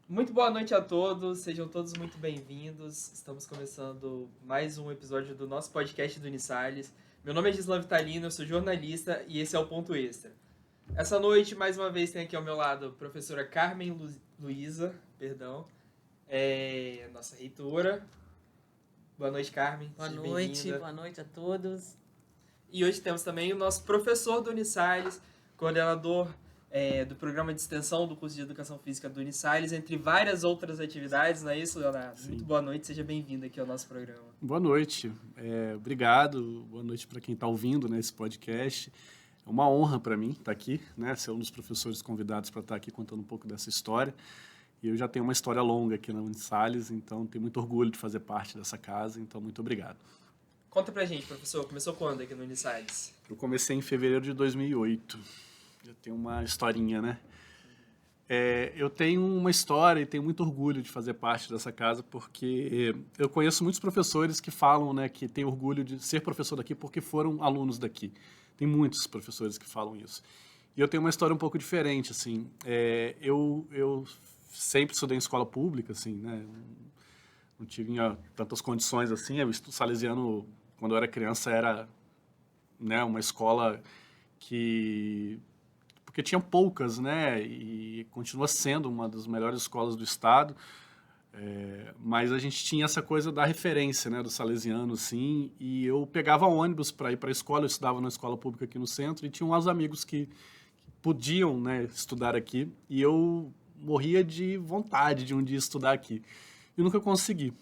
Muito boa noite a todos, sejam todos muito bem-vindos. Estamos começando mais um episódio do nosso podcast do Unisalles. Meu nome é Gislan Vitalino, eu sou jornalista e esse é o Ponto Extra. Essa noite, mais uma vez, tem aqui ao meu lado a professora Carmen Luísa, nossa reitora. Boa noite, Carmen, seja bem-vinda. Boa noite a todos. E hoje temos também o nosso professor do Unisalles, coordenador do programa de extensão do curso de Educação Física do Unisalles, entre várias outras atividades, não é isso, Leonardo? Sim. Muito boa noite, seja bem-vindo aqui ao nosso programa. Boa noite, obrigado, boa noite para quem está ouvindo esse podcast. É uma honra para mim estar aqui, ser um dos professores convidados para estar aqui contando um pouco dessa história. E eu já tenho uma história longa aqui na Unisalles, então tenho muito orgulho de fazer parte dessa casa, então muito obrigado. Conta pra gente, professor, começou quando aqui no Unisalles? Eu comecei em fevereiro de 2008, já tenho uma historinha, né? Eu tenho uma história e tenho muito orgulho de fazer parte dessa casa, porque eu conheço muitos professores que falam, que têm orgulho de ser professor daqui porque foram alunos daqui. Tem muitos professores que falam isso. E eu tenho uma história um pouco diferente, assim. Eu sempre estudei em escola pública, assim, né? Não tinha tantas condições assim. O Instituto Salesiano, quando eu era criança, era, uma escola porque tinha poucas, e continua sendo uma das melhores escolas do estado, mas a gente tinha essa coisa da referência, do salesiano, assim, e eu pegava ônibus para ir para a escola. Eu estudava na escola pública aqui no centro e tinha uns amigos que podiam, estudar aqui, e eu morria de vontade de um dia estudar aqui, e nunca consegui.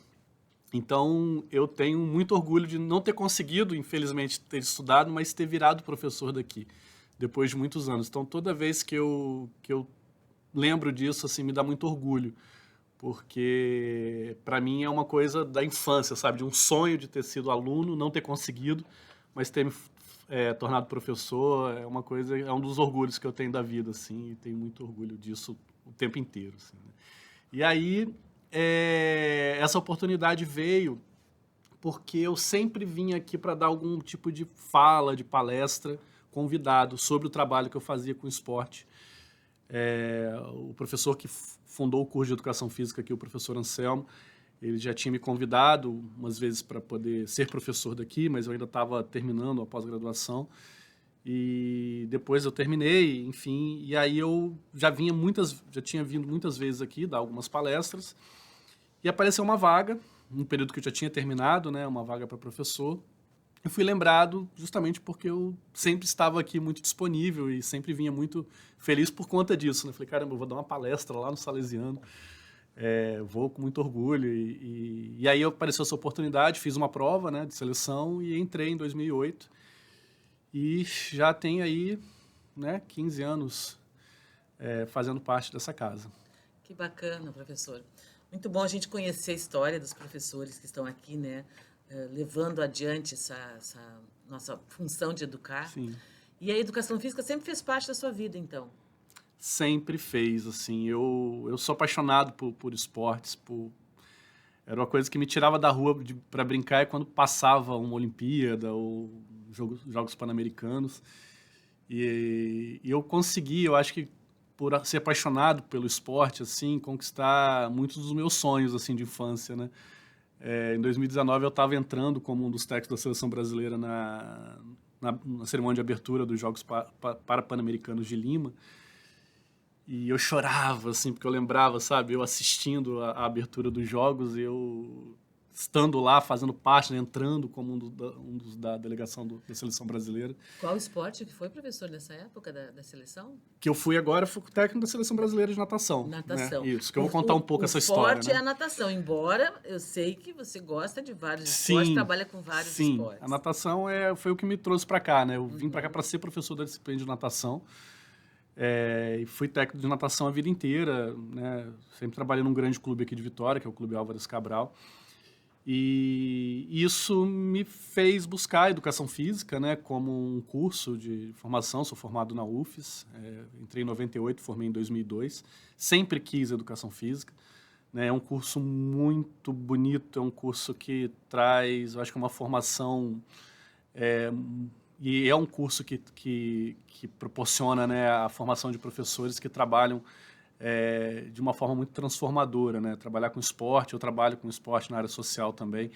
Então, eu tenho muito orgulho de não ter conseguido, infelizmente, ter estudado, mas ter virado professor daqui, depois de muitos anos. Então, toda vez que eu lembro disso, assim, me dá muito orgulho, porque, para mim, é uma coisa da infância, sabe? De um sonho de ter sido aluno, não ter conseguido, mas ter me tornado professor, é um dos orgulhos que eu tenho da vida, assim, e tenho muito orgulho disso o tempo inteiro, assim, né? E aí, essa oportunidade veio porque eu sempre vim aqui para dar algum tipo de fala, de palestra, convidado sobre o trabalho que eu fazia com esporte. O professor que fundou o curso de Educação Física aqui, o professor Anselmo, ele já tinha me convidado umas vezes para poder ser professor daqui, mas eu ainda estava terminando a pós-graduação. E depois eu terminei, enfim, e aí eu já tinha vindo muitas vezes aqui dar algumas palestras, e apareceu uma vaga, num período que eu já tinha terminado, uma vaga para professor. Eu fui lembrado justamente porque eu sempre estava aqui muito disponível e sempre vinha muito feliz por conta disso, né? Falei, caramba, eu vou dar uma palestra lá no Salesiano, vou com muito orgulho. E aí apareceu essa oportunidade, fiz uma prova, de seleção e entrei em 2008. E já tem aí, 15 anos fazendo parte dessa casa. Que bacana, professor. Muito bom a gente conhecer a história dos professores que estão aqui, levando adiante essa nossa função de educar. Sim. E a educação física sempre fez parte da sua vida, então? Sempre fez, assim. Eu sou apaixonado por esportes, era uma coisa que me tirava da rua para brincar quando passava uma Olimpíada ou Jogos Pan-Americanos. E eu consegui, eu acho que por ser apaixonado pelo esporte, assim, conquistar muitos dos meus sonhos, assim, de infância, né? Em 2019 eu estava entrando como um dos técnicos da seleção brasileira na cerimônia de abertura dos Jogos Pan-Americanos de Lima. E eu chorava, assim, porque eu lembrava, sabe, eu assistindo a abertura dos jogos, eu estando lá, fazendo parte, entrando como um dos da delegação da seleção brasileira. Qual esporte que foi, professor, nessa época da seleção? Que eu fui agora, fui técnico da seleção brasileira de natação. Natação. Isso, que eu vou contar um pouco essa história. O esporte é a natação, embora eu sei que você gosta de vários esportes, trabalha com vários esportes. A natação foi o que me trouxe para cá, Eu vim para cá para ser professor da disciplina de natação. E fui técnico de natação a vida inteira, Sempre trabalhei num grande clube aqui de Vitória, que é o Clube Álvares Cabral. E isso me fez buscar a educação física, como um curso de formação. Sou formado na UFES, entrei em 98, formei em 2002. Sempre quis educação física. É um curso muito bonito, é um curso que traz, eu acho que uma formação... E é um curso que proporciona a formação de professores que trabalham de uma forma muito transformadora, né? Trabalhar com esporte, eu trabalho com esporte na área social também.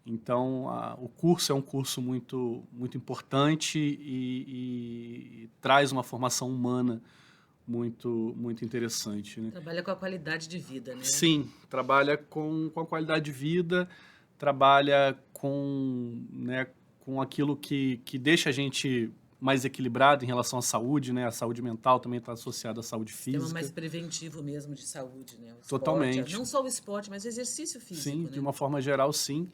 Então, o curso é um curso muito, muito importante e traz uma formação humana muito, muito interessante, né? Trabalha com a qualidade de vida, né? Sim, trabalha com a qualidade de vida, trabalha com, né, com aquilo que deixa a gente mais equilibrado em relação à saúde, né? A saúde mental também está associada à saúde física. Tema mais preventivo mesmo de saúde, né? O esporte, Totalmente. não só o esporte, mas o exercício físico, Sim, né? de uma forma geral, sim.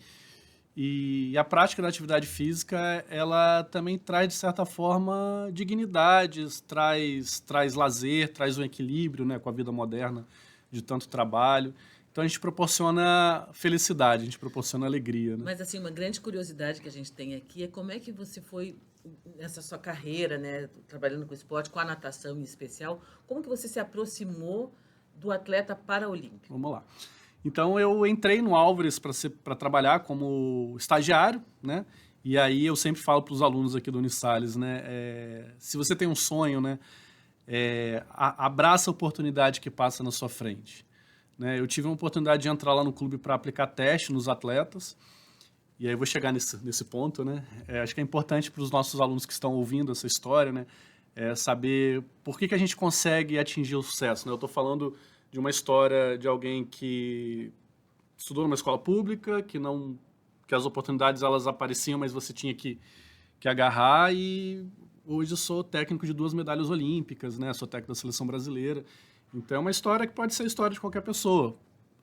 E a prática da atividade física, ela também traz, de certa forma, dignidades, traz lazer, traz um equilíbrio, né, com a vida moderna de tanto trabalho. Então, a gente proporciona felicidade, a gente proporciona alegria. Né? Mas, assim, uma grande curiosidade que a gente tem aqui é como é que você foi, nessa sua carreira, né, trabalhando com esporte, com a natação em especial, como que você se aproximou do atleta paraolímpico? Vamos lá. Então, eu entrei no Álvares para trabalhar como estagiário, né? E aí eu sempre falo para os alunos aqui do Unisalles, né? Se você tem um sonho, né? Abraça a oportunidade que passa na sua frente. Né? Eu tive uma oportunidade de entrar lá no clube para aplicar teste nos atletas. E aí eu vou chegar nesse ponto, né? Acho que é importante para os nossos alunos que estão ouvindo essa história, né? Saber por que a gente consegue atingir o sucesso, né? Eu estou falando de uma história de alguém que estudou numa escola pública, que as oportunidades elas apareciam, mas você tinha que agarrar, e hoje eu sou técnico de 2 medalhas olímpicas, né? Sou técnico da seleção brasileira. Então é uma história que pode ser a história de qualquer pessoa.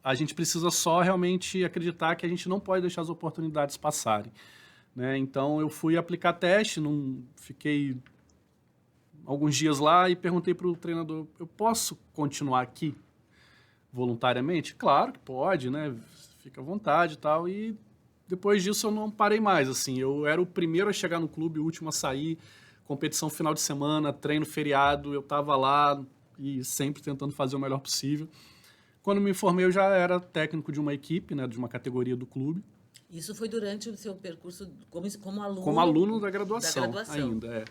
A gente precisa só realmente acreditar que a gente não pode deixar as oportunidades passarem. Né? Então eu fui aplicar teste, fiquei alguns dias lá e perguntei para o treinador, eu posso continuar aqui voluntariamente? Claro que pode, né? Fica à vontade e tal. E depois disso eu não parei mais, assim. Eu era o primeiro a chegar no clube, o último a sair, competição final de semana, treino feriado, eu estava lá e sempre tentando fazer o melhor possível. Quando me formei, eu já era técnico de uma equipe, né, de uma categoria do clube. Isso foi durante o seu percurso como aluno? Como aluno da graduação. Ainda.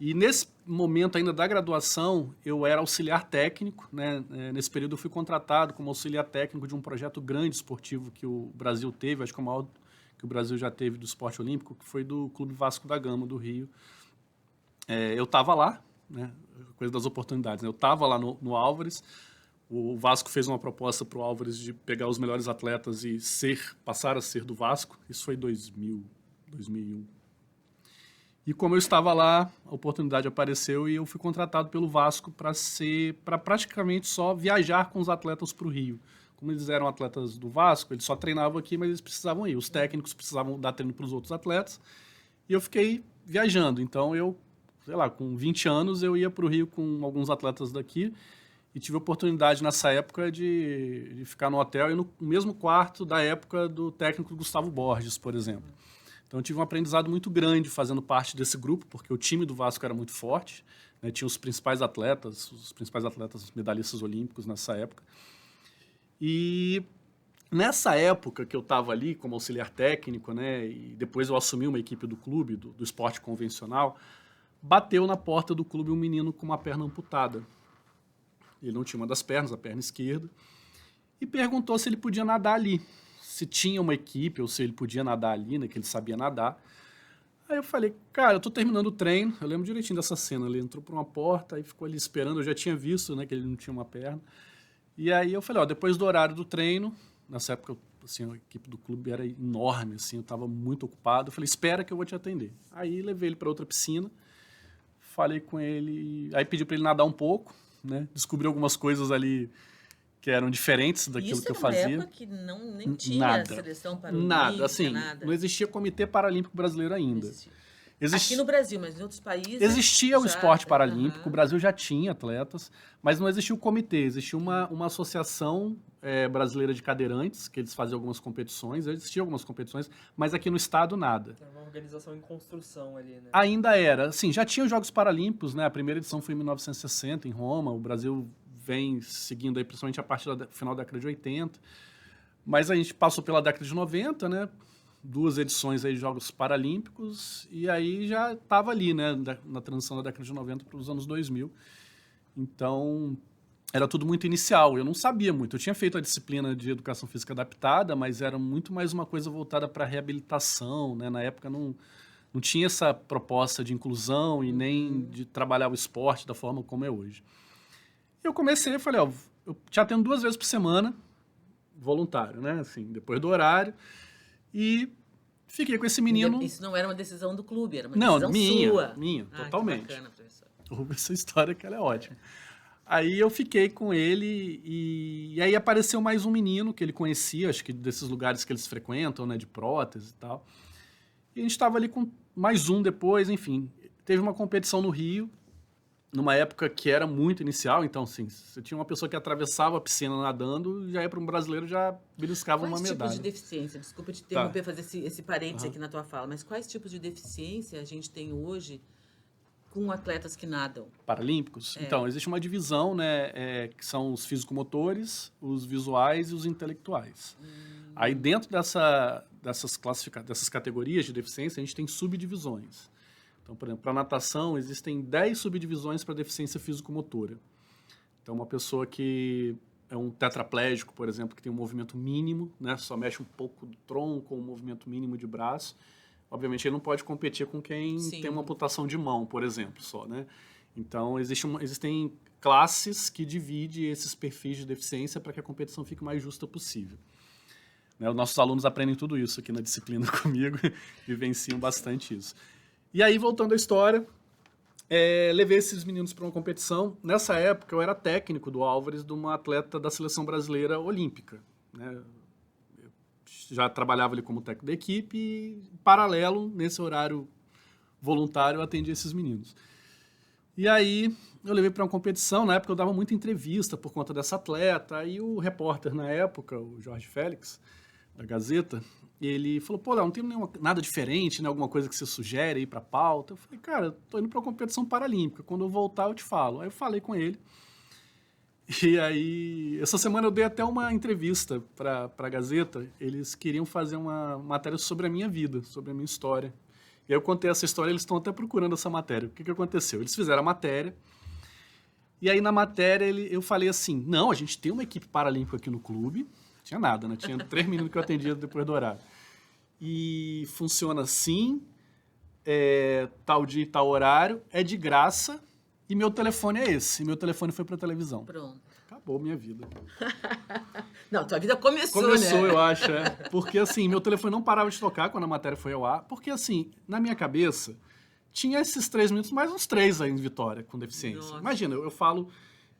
E nesse momento ainda da graduação, eu era auxiliar técnico, né? Nesse período eu fui contratado como auxiliar técnico de um projeto grande esportivo que o Brasil teve, acho que é o maior que o Brasil já teve do esporte olímpico, que foi do Clube Vasco da Gama, do Rio. Eu estava lá, né? Coisa das oportunidades, né? Eu estava lá no Álvares, o Vasco fez uma proposta para o Álvares de pegar os melhores atletas e passar a ser do Vasco, isso foi em 2001. E como eu estava lá, a oportunidade apareceu e eu fui contratado pelo Vasco para praticamente só viajar com os atletas para o Rio. Como eles eram atletas do Vasco, eles só treinavam aqui, mas eles precisavam ir. Os técnicos precisavam dar treino para os outros atletas. E eu fiquei viajando. Então, sei lá, com 20 anos, eu ia para o Rio com alguns atletas daqui e tive a oportunidade nessa época de ficar no hotel e no mesmo quarto da época do técnico Gustavo Borges, por exemplo. Então, eu tive um aprendizado muito grande fazendo parte desse grupo, porque o time do Vasco era muito forte, né? Tinha os principais atletas medalhistas olímpicos nessa época. E nessa época que eu estava ali como auxiliar técnico, né, e depois eu assumi uma equipe do clube, do esporte convencional, bateu na porta do clube um menino com uma perna amputada. Ele não tinha uma das pernas, a perna esquerda, e perguntou se ele podia nadar ali. Se tinha uma equipe ou se ele podia nadar ali, né, que ele sabia nadar. Aí eu falei, cara, eu tô terminando o treino, eu lembro direitinho dessa cena, ele entrou por uma porta e ficou ali esperando, eu já tinha visto, né, que ele não tinha uma perna. E aí eu falei, depois do horário do treino, nessa época, assim, a equipe do clube era enorme, assim, eu estava muito ocupado, eu falei, espera que eu vou te atender. Aí levei ele para outra piscina, falei com ele, aí pedi para ele nadar um pouco, né, descobri algumas coisas ali que eram diferentes daquilo que eu fazia. Isso época que nem tinha seleção paralímpica, nada, assim, não existia Comitê Paralímpico Brasileiro ainda. Aqui no Brasil, mas em outros países... Existia o esporte paralímpico, o Brasil já tinha atletas, mas não existia o comitê, existia uma associação brasileira de cadeirantes, que eles faziam algumas competições, existiam algumas competições, mas aqui no estado nada. Era uma organização em construção ali, né? Ainda era, assim, já tinha os Jogos Paralímpicos, né? A primeira edição foi em 1960, em Roma, o Brasil vem seguindo aí, principalmente a partir do final da década de 80, mas a gente passou pela década de 90, né? 2 edições aí de Jogos Paralímpicos, e aí já estava ali, né? Na transição da década de 90 para os anos 2000. Então, era tudo muito inicial, eu não sabia muito. Eu tinha feito a disciplina de educação física adaptada, mas era muito mais uma coisa voltada para reabilitação, né? Na época não tinha essa proposta de inclusão e nem de trabalhar o esporte da forma como é hoje. Eu comecei, eu falei, ó, eu já atendo 2 vezes por semana, voluntário, né? Assim, depois do horário, e fiquei com esse menino... Isso não era uma decisão do clube, era uma Não, decisão sua. minha, totalmente. Que bacana, professor. Ouve essa história que ela é ótima. Aí eu fiquei com ele e aí apareceu mais um menino que ele conhecia, acho que desses lugares que eles frequentam, né, de prótese e tal. E a gente estava ali com mais um depois, enfim. Teve uma competição no Rio, numa época que era muito inicial, então, assim, você tinha uma pessoa que atravessava a piscina nadando, já ia para um brasileiro, já beliscava uma medalha. Quais tipos de deficiência? Desculpa te interromper, fazer esse parênteses aqui na tua fala, mas quais tipos de deficiência a gente tem hoje com atletas que nadam? Paralímpicos? Então, existe uma divisão, né, que são os físico-motores, os visuais e os intelectuais. Aí, dentro dessas categorias de deficiência, a gente tem subdivisões. Então, por exemplo, para natação, existem 10 subdivisões para deficiência físico-motora. Então, uma pessoa que é um tetraplégico, por exemplo, que tem um movimento mínimo, né, só mexe um pouco do tronco, um movimento mínimo de braço, obviamente ele não pode competir com quem tem uma amputação de mão, por exemplo, só, né? Então, existem classes que dividem esses perfis de deficiência para que a competição fique o mais justa possível. Né, os nossos alunos aprendem tudo isso aqui na disciplina comigo e vivenciam bastante isso. E aí, voltando à história, levei esses meninos para uma competição. Nessa época, eu era técnico do Álvares, de uma atleta da seleção brasileira olímpica, né? Já trabalhava ali como técnico da equipe e, em paralelo, nesse horário voluntário, eu atendia esses meninos. E aí, eu levei para uma competição. Na época, eu dava muita entrevista por conta dessa atleta. Aí, o repórter, na época, o Jorge Félix, da Gazeta, ele falou, pô, Léo, não tem nada diferente, né? Alguma coisa que você sugere aí para pauta? Eu falei, cara, tô indo para uma competição paralímpica. Quando eu voltar, eu te falo. Aí, eu falei com ele. E aí, essa semana eu dei até uma entrevista para a Gazeta. Eles queriam fazer uma matéria sobre a minha vida, sobre a minha história. E aí eu contei essa história, eles estão até procurando essa matéria. O que aconteceu? Eles fizeram a matéria, e aí na matéria eu falei assim, não, a gente tem uma equipe paralímpica aqui no clube. Não tinha nada, né? Tinha 3 meninos que eu atendia depois do horário. E funciona assim, tal dia e tal horário, é de graça. E meu telefone é esse. Meu telefone foi pra televisão. Pronto. Acabou minha vida. Não, tua vida começou, né? Começou, eu acho, Porque, assim, meu telefone não parava de tocar quando a matéria foi ao ar. Porque, assim, na minha cabeça, tinha esses 3 minutos, mais uns 3 aí em Vitória, com deficiência. Nossa. Imagina, eu falo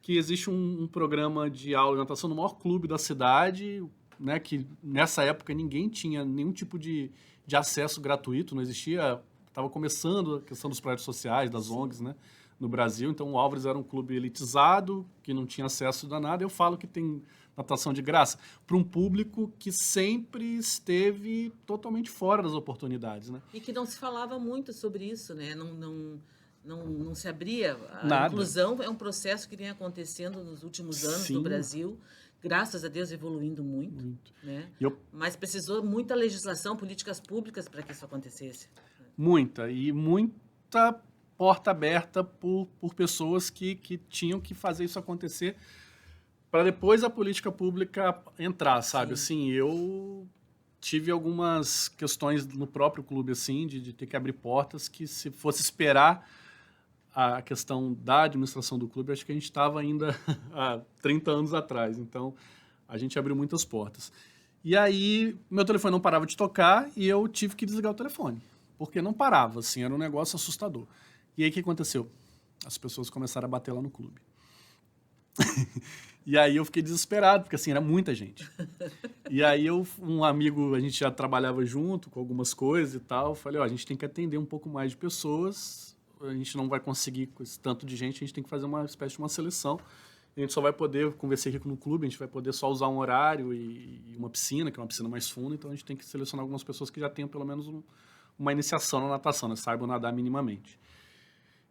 que existe um programa de aula de natação no maior clube da cidade, né? Que, nessa época, ninguém tinha nenhum tipo de acesso gratuito. Não existia... Estava começando a questão dos projetos sociais, das ONGs, né? No Brasil, então o Álvares era um clube elitizado, que não tinha acesso a nada. Eu falo que tem natação de graça para um público que sempre esteve totalmente fora das oportunidades, né? E que não se falava muito sobre isso, né? Não se abria. A Nada. inclusão é um processo que vem acontecendo nos últimos anos no Brasil, graças a Deus evoluindo muito. Né? Mas precisou muita legislação, políticas públicas para que isso acontecesse. Muita porta aberta por pessoas que tinham que fazer isso acontecer para depois a política pública entrar, sabe? Assim, eu tive algumas questões no próprio clube, assim, de ter que abrir portas que, se fosse esperar a questão da administração do clube, acho que a gente estava ainda há 30 anos atrás. Então, a gente abriu muitas portas. E aí, meu telefone não parava de tocar e eu tive que desligar o telefone, porque não parava, assim, era um negócio assustador. E aí, o que aconteceu? As pessoas começaram a bater lá no clube. E aí eu fiquei desesperado, porque assim, era muita gente. E aí um amigo, a gente já trabalhava junto com algumas coisas e tal, falei, a gente tem que atender um pouco mais de pessoas, a gente não vai conseguir com esse tanto de gente, a gente tem que fazer uma espécie de uma seleção. A gente só vai poder, conversar aqui no clube, a gente vai poder só usar um horário e uma piscina, que é uma piscina mais funda, então a gente tem que selecionar algumas pessoas que já tenham pelo menos uma iniciação na natação, né? Saibam nadar minimamente.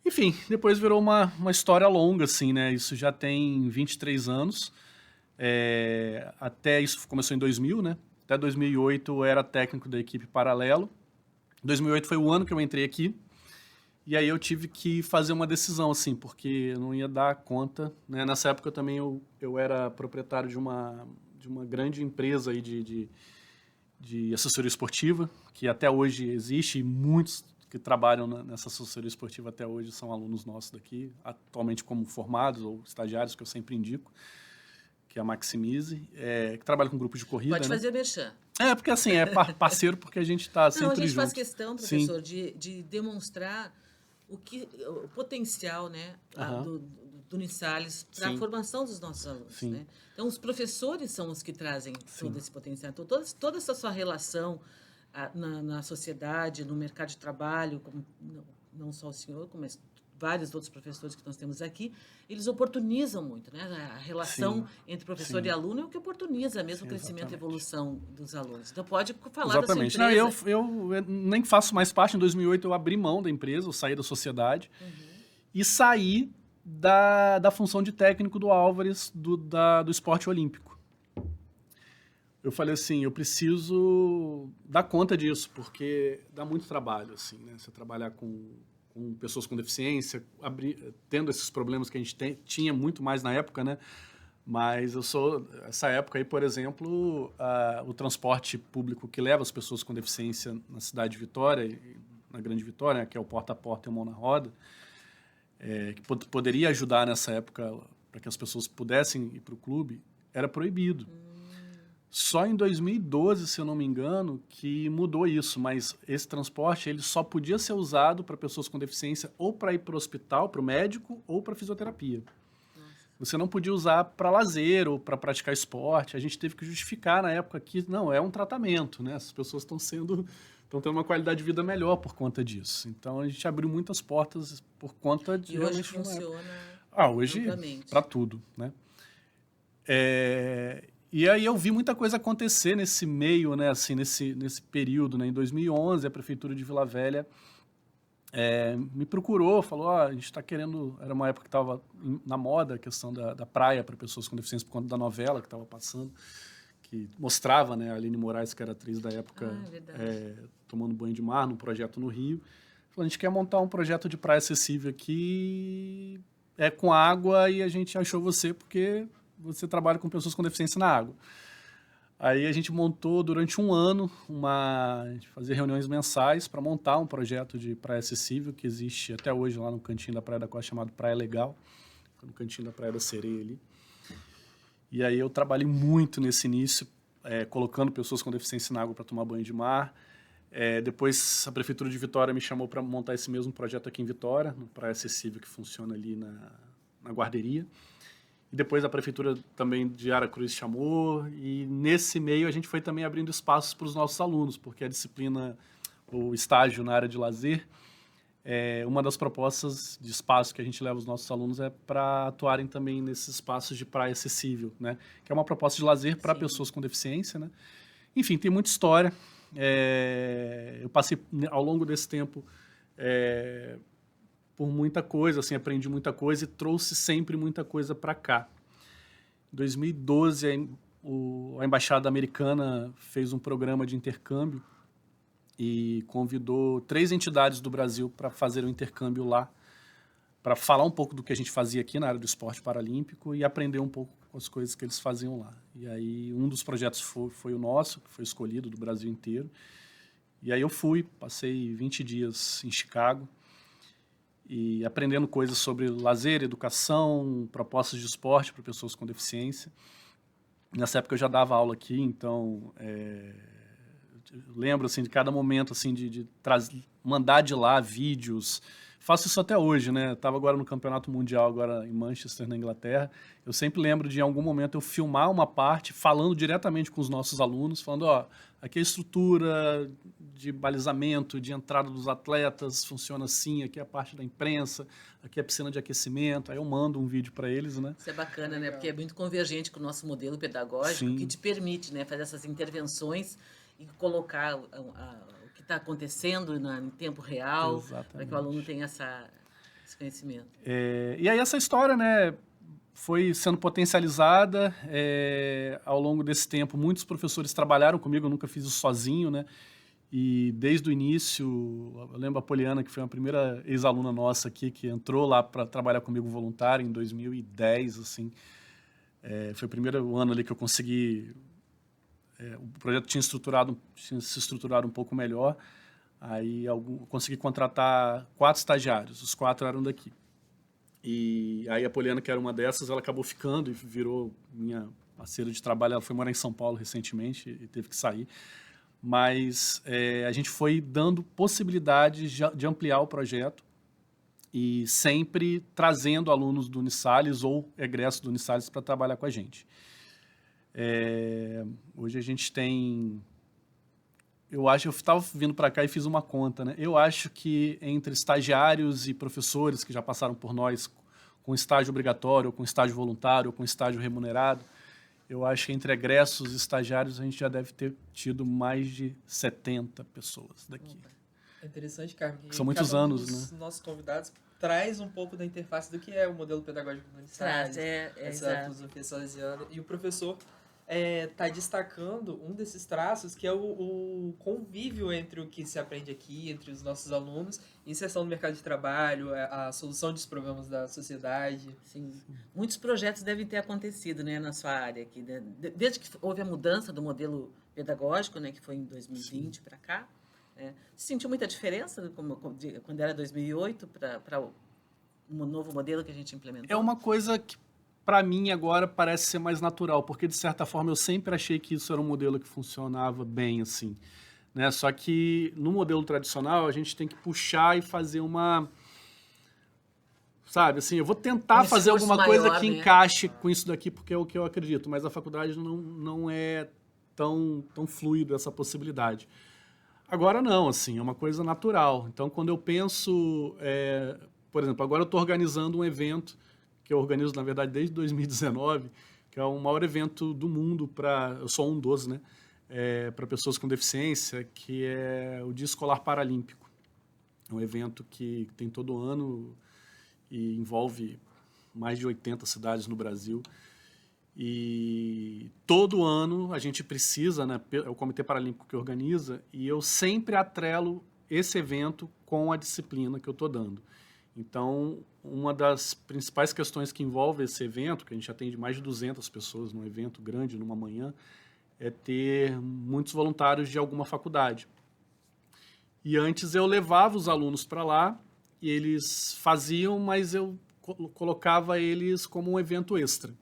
Enfim, depois virou uma história longa, assim, né? Isso já tem 23 anos. Até isso começou em 2000, né? Até 2008 eu era técnico da equipe Paralelo. 2008 foi o ano que eu entrei aqui. E aí eu tive que fazer uma decisão, assim, porque eu não ia dar conta, né? Nessa época também eu era proprietário de uma grande empresa aí de assessoria esportiva, que até hoje existe, e muitos que trabalham nessa assessoria esportiva até hoje são alunos nossos daqui, atualmente como formados ou estagiários, que eu sempre indico, que é a Maximize, que trabalha com grupos de corrida. Pode fazer merchan. Porque assim, é parceiro porque a gente está sempre junto. Não, a gente faz questão, professor, de demonstrar o potencial, né, do Unisalles para a formação dos nossos alunos. Né? Então, os professores são os que trazem todo esse potencial. Então, toda essa sua relação na sociedade, no mercado de trabalho, como, não só o senhor, mas vários outros professores que nós temos aqui, eles oportunizam muito, né? A relação entre professor e aluno é o que oportuniza mesmo o crescimento e evolução dos alunos. Então, pode falar da sua empresa. Não, eu nem faço mais parte. Em 2008, eu abri mão da empresa, eu saí da sociedade e saí da função de técnico do Álvares do esporte olímpico. Eu falei assim, eu preciso dar conta disso, porque dá muito trabalho, assim, né? Você trabalhar com pessoas com deficiência, tendo esses problemas que a gente tinha muito mais na época, né? Mas essa época aí, por exemplo, o transporte público que leva as pessoas com deficiência na cidade de Vitória, na Grande Vitória, né, que é o porta a porta e a mão na roda, que poderia ajudar nessa época para que as pessoas pudessem ir para o clube, era proibido. Só em 2012, se eu não me engano, que mudou isso, mas esse transporte ele só podia ser usado para pessoas com deficiência ou para ir para o hospital, para o médico, ou para fisioterapia. Nossa. Você não podia usar para lazer ou para praticar esporte. A gente teve que justificar na época que não, é um tratamento, né? As pessoas estão tendo uma qualidade de vida melhor por conta disso. Então, a gente abriu muitas portas por conta de... E hoje funciona hoje, para tudo, né? E aí eu vi muita coisa acontecer nesse meio, né, assim, nesse período, né? Em 2011, a Prefeitura de Vila Velha me procurou, falou, a gente está querendo... Era uma época que estava na moda a questão da praia para pessoas com deficiência por conta da novela que estava passando, que mostrava, né, a Aline Moraes, que era atriz da época, tomando banho de mar num projeto no Rio. Falou, a gente quer montar um projeto de praia acessível aqui, com água, e a gente achou você porque... você trabalha com pessoas com deficiência na água. Aí a gente montou durante um ano, a gente fazia reuniões mensais para montar um projeto de praia acessível que existe até hoje lá no cantinho da Praia da Costa, chamado Praia Legal, no cantinho da Praia da Sereia ali. E aí eu trabalhei muito nesse início, colocando pessoas com deficiência na água para tomar banho de mar. Depois a Prefeitura de Vitória me chamou para montar esse mesmo projeto aqui em Vitória, no Praia Acessível, que funciona ali na guarderia. E depois a Prefeitura também de Aracruz chamou, e nesse meio a gente foi também abrindo espaços para os nossos alunos, porque a disciplina, o estágio na área de lazer, uma das propostas de espaço que a gente leva os nossos alunos é para atuarem também nesses espaços de praia acessível, né? Que é uma proposta de lazer para pessoas com deficiência, né? Enfim, tem muita história. Eu passei ao longo desse tempo... por muita coisa, assim, aprendi muita coisa e trouxe sempre muita coisa para cá. Em 2012, a Embaixada Americana fez um programa de intercâmbio e convidou 3 entidades do Brasil para fazer um intercâmbio lá, para falar um pouco do que a gente fazia aqui na área do esporte paralímpico e aprender um pouco com as coisas que eles faziam lá. E aí, um dos projetos foi o nosso, que foi escolhido do Brasil inteiro. E aí eu passei 20 dias em Chicago, e aprendendo coisas sobre lazer, educação, propostas de esporte para pessoas com deficiência. Nessa época eu já dava aula aqui, então lembro assim, de cada momento assim, de mandar de lá vídeos. Faço isso até hoje, né? Estava agora no Campeonato Mundial, agora em Manchester, na Inglaterra. Eu sempre lembro de, em algum momento, eu filmar uma parte falando diretamente com os nossos alunos, falando, aqui é a estrutura de balizamento, de entrada dos atletas, funciona assim, aqui é a parte da imprensa, aqui é a piscina de aquecimento. Aí eu mando um vídeo para eles, né? Isso é bacana, né? Porque é muito convergente com o nosso modelo pedagógico, que te permite, né, fazer essas intervenções e colocar o que está acontecendo em tempo real, para que o aluno tenha esse conhecimento. E aí essa história, né, foi sendo potencializada ao longo desse tempo. Muitos professores trabalharam comigo, eu nunca fiz isso sozinho, né? E desde o início, eu lembro a Poliana, que foi a primeira ex-aluna nossa aqui, que entrou lá para trabalhar comigo voluntária em 2010, assim. Foi o primeiro ano ali que eu consegui... o projeto tinha se estruturado um pouco melhor. Aí eu consegui contratar 4 estagiários, os 4 eram daqui. E aí a Poliana, que era uma dessas, ela acabou ficando e virou minha parceira de trabalho. Ela foi morar em São Paulo recentemente e teve que sair. Mas a gente foi dando possibilidades de ampliar o projeto e sempre trazendo alunos do Unisalles ou egressos do Unisalles para trabalhar com a gente. Hoje a gente tem... Eu estava vindo para cá e fiz uma conta, né? Eu acho que entre estagiários e professores que já passaram por nós com estágio obrigatório, ou com estágio voluntário, ou com estágio remunerado, eu acho que entre egressos e estagiários a gente já deve ter tido mais de 70 pessoas daqui. É interessante, Carmen. São muitos anos, né? Os nossos convidados traz um pouco da interface do que é o modelo pedagógico do Unisalles, essa filosofia salesiana. E o professor está destacando um desses traços, que é o convívio entre o que se aprende aqui, entre os nossos alunos, inserção no mercado de trabalho, a solução dos problemas da sociedade. Sim. Muitos projetos devem ter acontecido, né, na sua área aqui, né? Desde que houve a mudança do modelo pedagógico, né, que foi em 2020 para cá. Né? Você sentiu muita diferença quando era 2008 para o novo modelo que a gente implementou? É uma coisa que, para mim, agora parece ser mais natural, porque, de certa forma, eu sempre achei que isso era um modelo que funcionava bem, assim. Né? Só que, no modelo tradicional, a gente tem que puxar e fazer uma... Sabe, assim, eu vou tentar fazer alguma coisa que encaixe com isso daqui, porque é o que eu acredito, mas a faculdade não é tão fluido essa possibilidade. Agora não, assim, é uma coisa natural. Então, quando eu penso... por exemplo, agora eu estou organizando um evento que eu organizo, na verdade, desde 2019, que é o maior evento do mundo eu sou um dos, né? Para pessoas com deficiência, que é o Dia Escolar Paralímpico. É um evento que tem todo ano e envolve mais de 80 cidades no Brasil. E todo ano a gente precisa, né? É o Comitê Paralímpico que organiza, e eu sempre atrelo esse evento com a disciplina que eu estou dando. Então, uma das principais questões que envolve esse evento, que a gente atende mais de 200 pessoas num evento grande, numa manhã, é ter muitos voluntários de alguma faculdade. E antes eu levava os alunos para lá e eles faziam, mas eu colocava eles como um evento extra.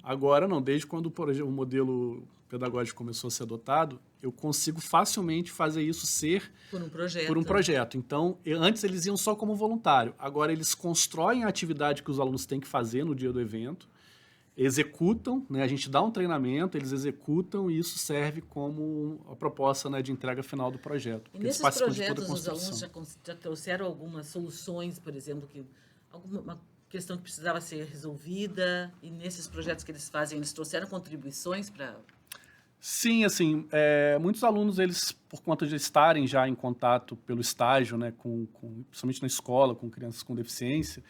Agora não, desde quando o modelo pedagógico começou a ser adotado, eu consigo facilmente fazer isso ser por um projeto. Então, antes eles iam só como voluntário. Agora eles constroem a atividade que os alunos têm que fazer no dia do evento, executam, né, a gente dá um treinamento, eles executam e isso serve como a proposta, né, de entrega final do projeto. E nesses projetos os alunos já trouxeram algumas soluções, por exemplo, alguma questão que precisava ser resolvida, e nesses projetos que eles fazem, eles trouxeram contribuições para... Sim, assim, muitos alunos, eles, por conta de estarem já em contato pelo estágio, né, principalmente na escola, com crianças com deficiência,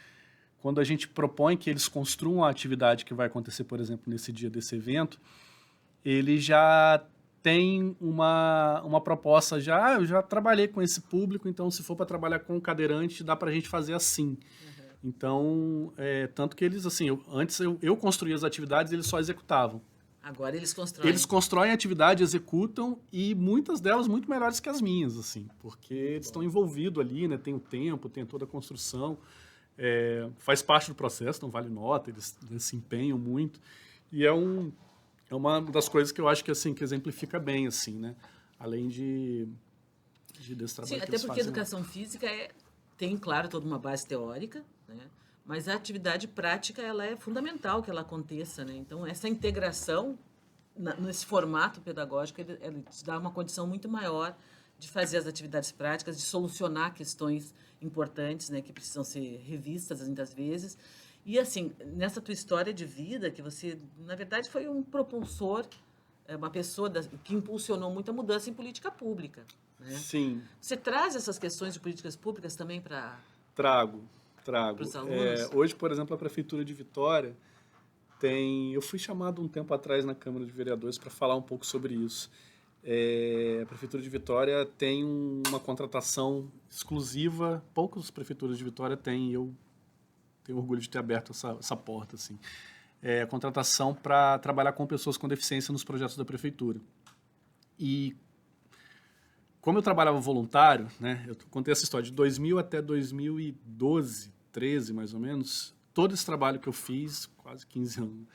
quando a gente propõe que eles construam a atividade que vai acontecer, por exemplo, nesse dia desse evento, eles já têm uma proposta, eu já trabalhei com esse público, então se for para trabalhar com cadeirante, dá para a gente fazer assim. Então, tanto que eles, assim, antes eu construía as atividades e eles só executavam. Agora eles constroem. Eles constroem a atividade, executam, e muitas delas muito melhores que as minhas, assim, porque eles estão envolvidos ali, né? Tem o tempo, tem toda a construção, faz parte do processo, não vale nota, eles se empenham muito. E é uma das coisas que eu acho que, assim, que exemplifica bem, assim, né? Além desse trabalho. Sim, que até eles porque a fazem. educação física tem, claro, toda uma base teórica, né? Mas a atividade prática, ela é fundamental que ela aconteça, né? Então, essa integração nesse formato pedagógico, ele te dá uma condição muito maior de fazer as atividades práticas, de solucionar questões importantes, né, que precisam ser revistas muitas vezes. E, assim, nessa tua história de vida, que você, na verdade, foi um propulsor, uma pessoa que impulsionou muita mudança em política pública, né? Sim. Você traz essas questões de políticas públicas também para... Trago. Para os alunos? Hoje, por exemplo, a Prefeitura de Vitória eu fui chamado um tempo atrás na Câmara de Vereadores para falar um pouco sobre isso. A Prefeitura de Vitória tem uma contratação exclusiva, poucas prefeituras de Vitória têm, e eu tenho orgulho de ter aberto essa porta, assim. A contratação para trabalhar com pessoas com deficiência nos projetos da Prefeitura. E como eu trabalhava voluntário, né, eu contei essa história, de 2000 até 2012, 13 mais ou menos, todo esse trabalho que eu fiz, quase 15 anos,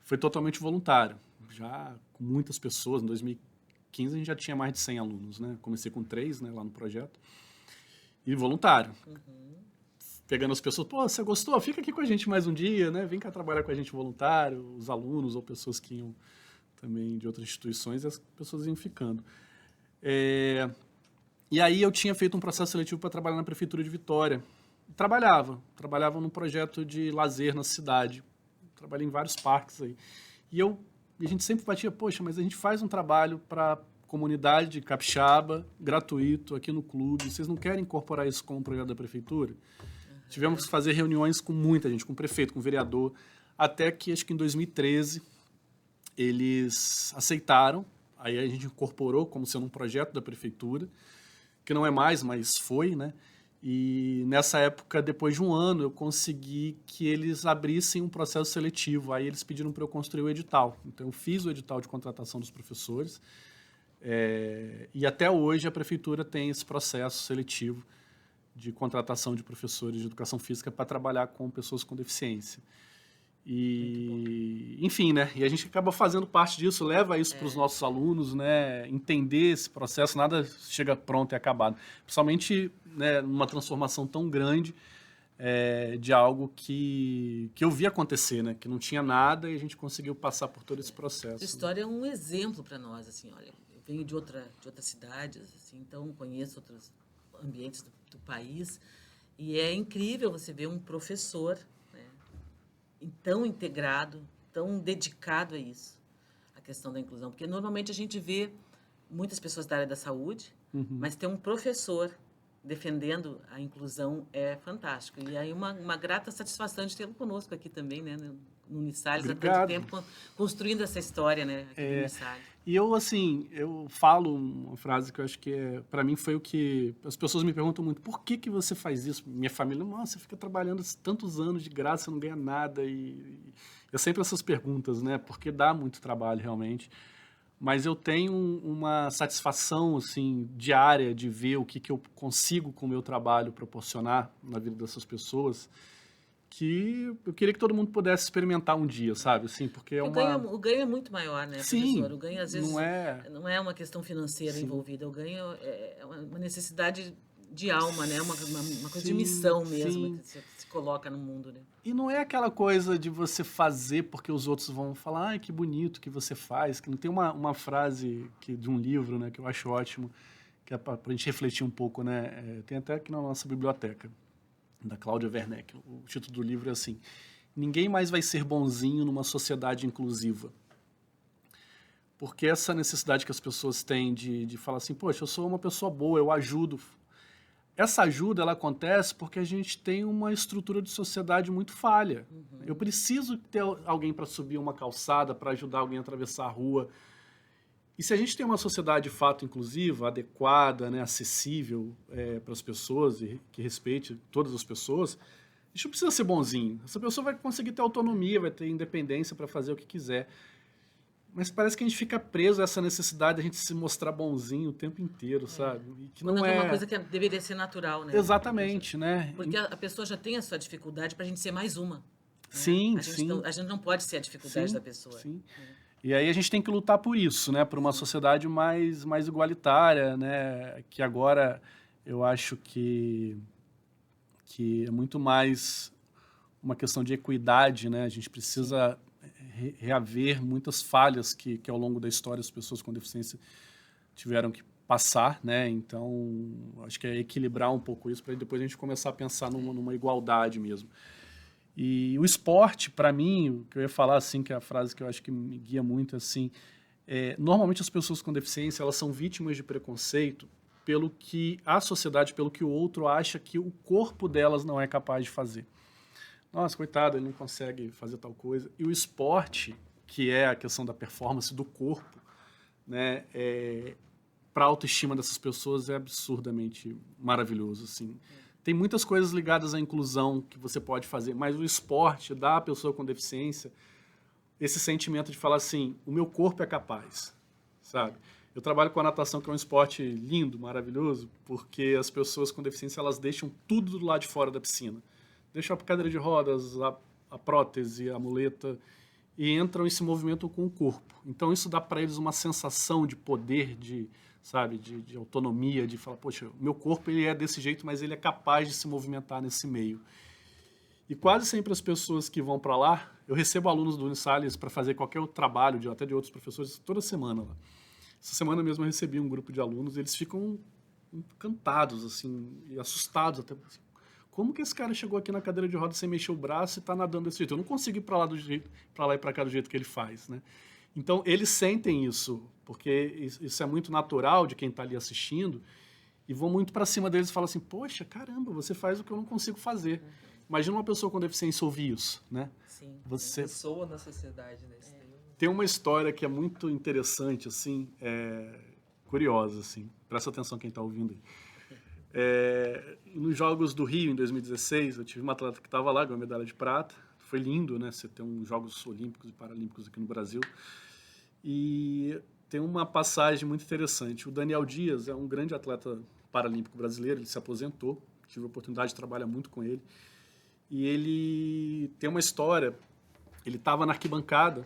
foi totalmente voluntário. Já com muitas pessoas, em 2015 a gente já tinha mais de 100 alunos, né? Comecei com 3, né, lá no projeto. E voluntário. Pegando as pessoas, pô, você gostou? Fica aqui com a gente mais um dia, né? Vem cá trabalhar com a gente voluntário, os alunos ou pessoas que iam também de outras instituições, e as pessoas iam ficando. E aí eu tinha feito um processo seletivo para trabalhar na Prefeitura de Vitória. Trabalhava num projeto de lazer na cidade. Trabalhei em vários parques aí. E a gente sempre batia, poxa, mas a gente faz um trabalho para a comunidade capixaba, gratuito, aqui no clube. Vocês não querem incorporar isso como um projeto da Prefeitura? Tivemos que fazer reuniões com muita gente, com o prefeito, com o vereador, até que, acho que em 2013, eles aceitaram. Aí a gente incorporou como sendo um projeto da Prefeitura, que não é mais, mas foi, né? E nessa época, depois de um ano, eu consegui que eles abrissem um processo seletivo. Aí eles pediram para eu construir o edital. Então, eu fiz o edital de contratação dos professores. E até hoje a Prefeitura tem esse processo seletivo de contratação de professores de educação física para trabalhar com pessoas com deficiência. E, enfim, né? E a gente acaba fazendo parte disso, leva isso para os nossos alunos, né? Entender esse processo, nada chega pronto e acabado. Principalmente, né, numa transformação tão grande de algo que eu vi acontecer, né? Que não tinha nada e a gente conseguiu passar por todo esse processo. Essa história é um exemplo para nós, assim, olha. Eu venho de outras cidades, assim, então conheço outros ambientes do país e é incrível você ver um professor tão integrado, tão dedicado a isso, a questão da inclusão. Porque normalmente a gente vê muitas pessoas da área da saúde, mas ter um professor defendendo a inclusão é fantástico. E aí uma grata satisfação de tê-lo conosco aqui também, né, no Unisalles, há tanto tempo construindo essa história, né, aqui no Unisalles. E eu, assim, eu falo uma frase que eu acho que para mim foi o que as pessoas me perguntam muito, por que você faz isso? Minha família, nossa, você fica trabalhando tantos anos de graça, não ganha nada, e é sempre essas perguntas, né, porque dá muito trabalho realmente, mas eu tenho uma satisfação, assim, diária de ver o que eu consigo com o meu trabalho proporcionar na vida dessas pessoas, que eu queria que todo mundo pudesse experimentar um dia, sabe? Assim, porque o ganho é muito maior, né, sim, professor? O ganho, às vezes, não é uma questão financeira sim, envolvida. O ganho é uma necessidade de alma, né? Uma coisa sim, de missão mesmo, que se coloca no mundo, né? E não é aquela coisa de você fazer porque os outros vão falar, ai, que bonito que você faz. Que não tem uma frase de um livro, né, que eu acho ótimo, que é para a gente refletir um pouco, né? Tem até aqui na nossa biblioteca, da Cláudia Werneck. O título do livro é assim: ninguém mais vai ser bonzinho numa sociedade inclusiva. Porque essa necessidade que as pessoas têm de falar assim, poxa, eu sou uma pessoa boa, eu ajudo. Essa ajuda, ela acontece porque a gente tem uma estrutura de sociedade muito falha. Eu preciso ter alguém para subir uma calçada, para ajudar alguém a atravessar a rua. E se a gente tem uma sociedade de fato inclusiva, adequada, né, acessível para as pessoas e que respeite todas as pessoas, a gente não precisa ser bonzinho. Essa pessoa vai conseguir ter autonomia, vai ter independência para fazer o que quiser. Mas parece que a gente fica preso a essa necessidade de a gente se mostrar bonzinho o tempo inteiro, sabe? E que não é uma coisa que deveria ser natural, né? Exatamente, né? Porque a pessoa já tem a sua dificuldade para a gente ser mais uma. Né? Sim, a gente não pode ser a dificuldade da pessoa. Sim. E aí a gente tem que lutar por isso, né? Por uma sociedade mais igualitária, né? Que agora eu acho que é muito mais uma questão de equidade, né? A gente precisa reaver muitas falhas que ao longo da história as pessoas com deficiência tiveram que passar, né? Então, acho que é equilibrar um pouco isso para depois a gente começar a pensar numa igualdade mesmo. E o esporte, para mim, o que eu ia falar, assim, que é a frase que eu acho que me guia muito, assim, normalmente as pessoas com deficiência, elas são vítimas de preconceito pelo que a sociedade, pelo que o outro acha que o corpo delas não é capaz de fazer. Nossa, coitado, ele não consegue fazer tal coisa. E o esporte, que é a questão da performance do corpo, né, para a autoestima dessas pessoas é absurdamente maravilhoso, assim. Tem muitas coisas ligadas à inclusão que você pode fazer, mas o esporte dá à pessoa com deficiência esse sentimento de falar assim, o meu corpo é capaz, sabe? Eu trabalho com a natação, que é um esporte lindo, maravilhoso, porque as pessoas com deficiência, elas deixam tudo do lado de fora da piscina. Deixam a cadeira de rodas, a prótese, a muleta, e entram e se movimentam com o corpo. Então, isso dá para eles uma sensação de poder, sabe, de autonomia, de falar, poxa, o meu corpo ele é desse jeito, mas ele é capaz de se movimentar nesse meio. E quase sempre as pessoas que vão para lá, eu recebo alunos do Unisalles para fazer qualquer outro trabalho, até de outros professores, toda semana lá. Essa semana mesmo eu recebi um grupo de alunos, eles ficam encantados, assim, e assustados até. Assim, como que esse cara chegou aqui na cadeira de rodas sem mexer o braço e está nadando desse jeito? Eu não consigo ir para lá e para cá do jeito que ele faz, né? Então, eles sentem isso, porque isso é muito natural de quem está ali assistindo, e vão muito para cima deles e falam assim, poxa, caramba, você faz o que eu não consigo fazer. Imagina uma pessoa com deficiência ouvir isso, né? Sim. Você pessoa na sociedade, né? Tem uma história que é muito interessante, assim, curiosa, assim. Presta atenção quem está ouvindo aí. Nos Jogos do Rio, em 2016, eu tive uma atleta que estava lá, ganhou medalha de prata. Foi lindo, né? Você ter uns Jogos Olímpicos e Paralímpicos aqui no Brasil. E tem uma passagem muito interessante. O Daniel Dias é um grande atleta paralímpico brasileiro, ele se aposentou, tive a oportunidade de trabalhar muito com ele. E ele tem uma história, ele estava na arquibancada,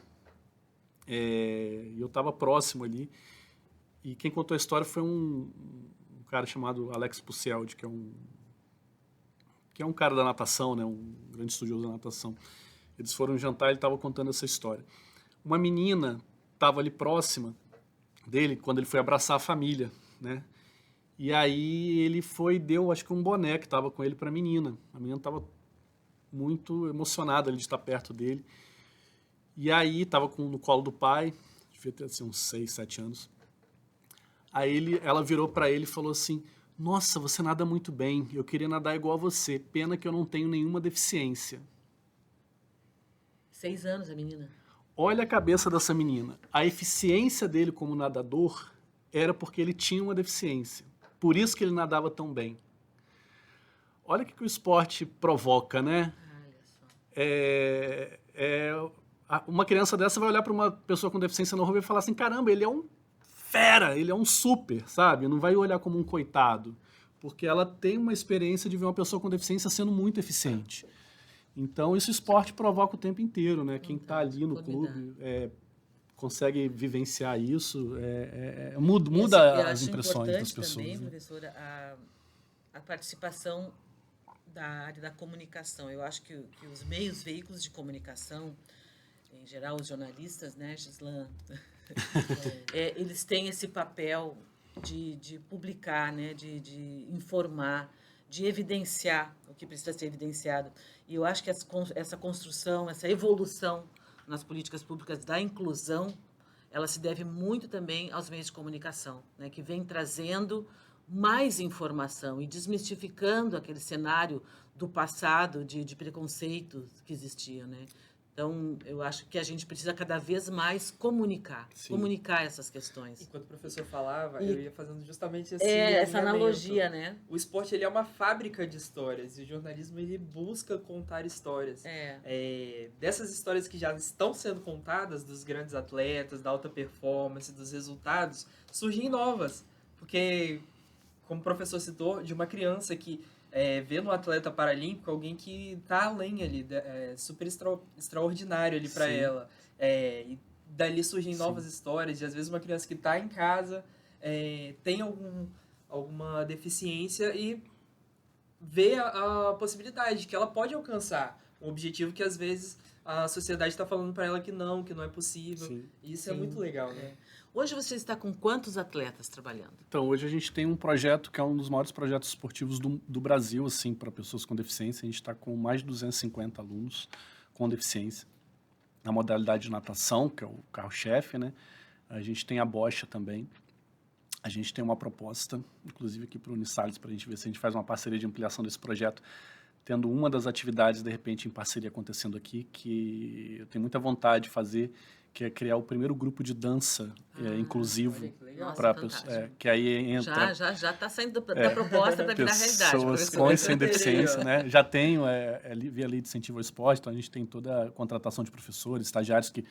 e eu estava próximo ali, e quem contou a história foi um cara chamado Alex Pucialdi, que é um cara da natação, né, um grande estudioso da natação. Eles foram jantar e ele estava contando essa história. Uma menina estava ali próxima dele quando ele foi abraçar a família, né? E aí ele deu, acho que um boné que estava com ele para a menina. A menina estava muito emocionada ali de estar perto dele. E aí estava no colo do pai, devia ter assim, uns 6, 7 anos. Aí ela virou para ele e falou assim, nossa, você nada muito bem, eu queria nadar igual a você, pena que eu não tenho nenhuma deficiência. 6 anos a menina. Olha a cabeça dessa menina. A eficiência dele como nadador era porque ele tinha uma deficiência. Por isso que ele nadava tão bem. Olha o que o esporte provoca, né? Olha só. Uma criança dessa vai olhar para uma pessoa com deficiência na rua e falar assim, caramba, ele é um fera, ele é um super, sabe? Não vai olhar como um coitado. Porque ela tem uma experiência de ver uma pessoa com deficiência sendo muito eficiente. Então, esse esporte provoca o tempo inteiro, né? Quem está ali no clube consegue vivenciar isso, muda as impressões das pessoas. Também, né? professora, a participação da área da comunicação. Eu acho que os veículos de comunicação, em geral os jornalistas, né, Gislan, eles têm esse papel de publicar, né, de informar, de evidenciar o que precisa ser evidenciado. E eu acho que essa construção, essa evolução nas políticas públicas da inclusão, ela se deve muito também aos meios de comunicação, né, que vem trazendo mais informação e desmistificando aquele cenário do passado de preconceito que existia, né? Então, eu acho que a gente precisa cada vez mais comunicar essas questões. Enquanto o professor falava, eu ia fazendo justamente essa analogia, né? O esporte ele é uma fábrica de histórias e o jornalismo ele busca contar histórias. Dessas histórias que já estão sendo contadas, dos grandes atletas, da alta performance, dos resultados, surgem novas. Porque, como o professor citou, de uma criança que vê no atleta paralímpico alguém que está além ali, super extraordinário ali para ela. E dali surgem novas histórias, e às vezes uma criança que está em casa tem alguma deficiência e vê a possibilidade que ela pode alcançar um objetivo que às vezes a sociedade está falando para ela que não é possível. Sim. E isso é muito legal, né? Hoje você está com quantos atletas trabalhando? Então, hoje a gente tem um projeto que é um dos maiores projetos esportivos do Brasil, assim, para pessoas com deficiência. A gente está com mais de 250 alunos com deficiência. Na modalidade de natação, que é o carro-chefe, né? A gente tem a bocha também. A gente tem uma proposta, inclusive aqui para o Unisalles, para a gente ver se a gente faz uma parceria de ampliação desse projeto, tendo uma das atividades, de repente, em parceria acontecendo aqui, que eu tenho muita vontade de fazer, que é criar o primeiro grupo de dança inclusivo. Olha que legal. Para fantástico. que aí entra Já está saindo da proposta para virar realidade. pessoas professor. com e sem deficiência, né? Já tenho via lei de incentivo ao esporte, então a gente tem toda a contratação de professores, estagiários que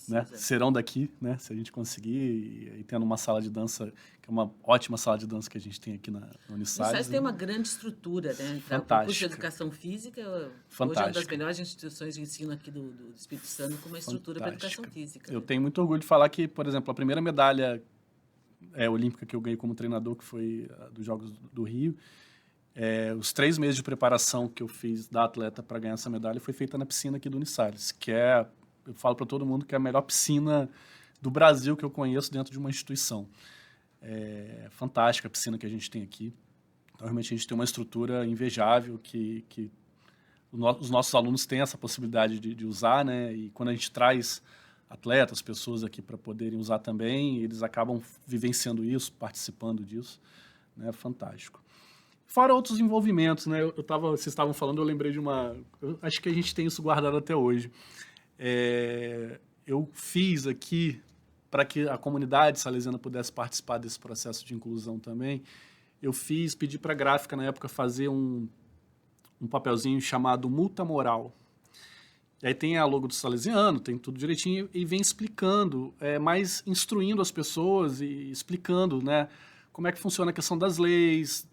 né, serão daqui, né? Se a gente conseguir, e tendo uma sala de dança, que é uma ótima sala de dança que a gente tem aqui na Unisalles. Unisalles tem uma grande estrutura, né? Fantástica. O curso de educação física hoje é uma das melhores instituições de ensino aqui do Espírito Santo com uma estrutura para educação física. Eu tenho muito orgulho de falar que, por exemplo, a primeira medalha olímpica que eu ganhei como treinador, que foi a dos Jogos do Rio, os 3 meses de preparação que eu fiz da atleta para ganhar essa medalha foi feita na piscina aqui do Unisalles, que eu falo para todo mundo que é a melhor piscina do Brasil que eu conheço dentro de uma instituição. É fantástica a piscina que a gente tem aqui. Então, realmente, a gente tem uma estrutura invejável que os nossos alunos têm essa possibilidade de usar, né? E quando a gente traz atletas, pessoas aqui para poderem usar também, eles acabam vivenciando isso, participando disso. Né? Fantástico. Fora outros envolvimentos, né? Vocês estavam falando, eu lembrei de eu acho que a gente tem isso guardado até hoje. Eu fiz aqui, para que a comunidade salesiana pudesse participar desse processo de inclusão também, pedi para a gráfica, na época, fazer um papelzinho chamado Multa Moral. E aí tem a logo do salesiano, tem tudo direitinho, e vem explicando, mas instruindo as pessoas e explicando, né, como é que funciona a questão das leis,